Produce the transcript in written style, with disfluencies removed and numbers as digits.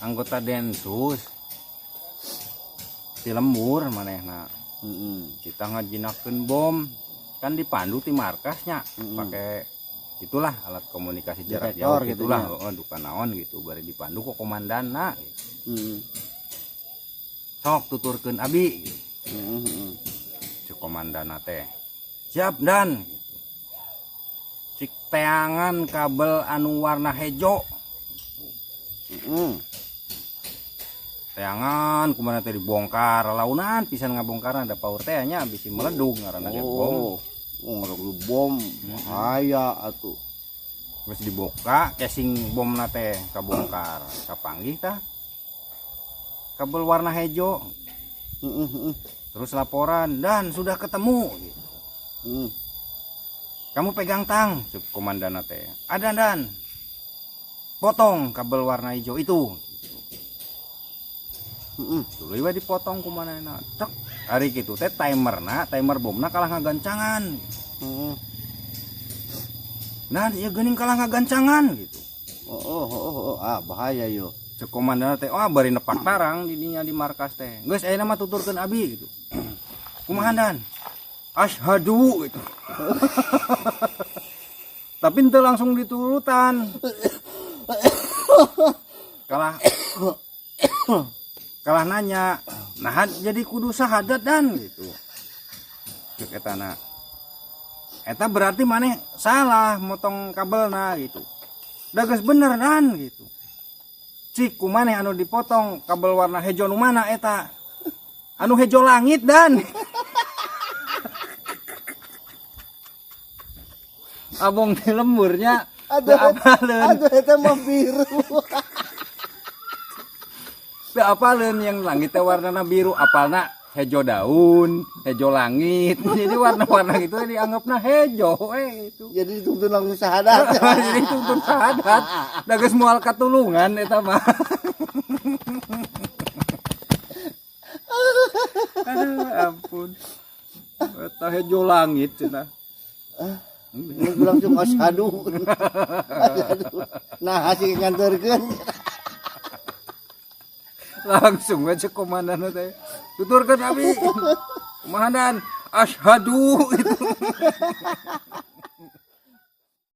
anggota Densus ti lembur manehna. Kita ngajinakeun bom kan dipandu ti markasnya pakai itulah alat komunikasi jarak jauh gitulah duka naon gitu bari dipandu ke komandanna gitu. Sok tuturkeun abi gitu. Cek komandanna teh siap dan gitu. Cik teangan kabel anu warna hejo teangan kumana teh dibongkar launan pisan ngabongkar ada power teh nya bisi meledung ngaranna ge bom. Ngereduk bom bahaya atuh. Terus dibuka casing bomna teh kabongkar kapanggih tah kabel warna hejo. Terus laporan dan sudah ketemu gitu. Kamu pegang tang cek komandanna teh ada dan potong kabel warna hijau itu. Tuluy we dipotong kumanana tek ari kitu teh timer bomna kalah ngagancangan. Nah ieu geuning kalah ngagancangan gitu. Bahaya yo. Cek komandanna teh bari nepak tarang di dinya di markas teh. Geus ayeuna mah tuturkeun abi gitu. Kumaha dan? Asyhadu gitu. Tapi ente langsung diturutan. Kalah nanya, nah jadi kudu syahadat dan gitu. Cek etana. Eta berarti maneh salah motong kabelna gitu. Da geus bener dan gitu. Cik kumaneh anu dipotong kabel warna hejo nu mana eta? Anu hejo langit dan. Abong di lemburnya Aduh eta mah biru. Apaleun yang langitnya warnana biru apalna hejo daun, hejo langit. Jadi warna-warna gitu dianggapna hejo itu. Jadi dituntun langsung syahadat. Jadi dituntun syahadat. Da geus moal katulungan eta mah. Aduh ampun. Eta hejo langit cenah. Langsung asyhadu. Nah hasil nganterkeun. Langsung aja komandan teh tuturkeun abi kumaha dan asyhadu itu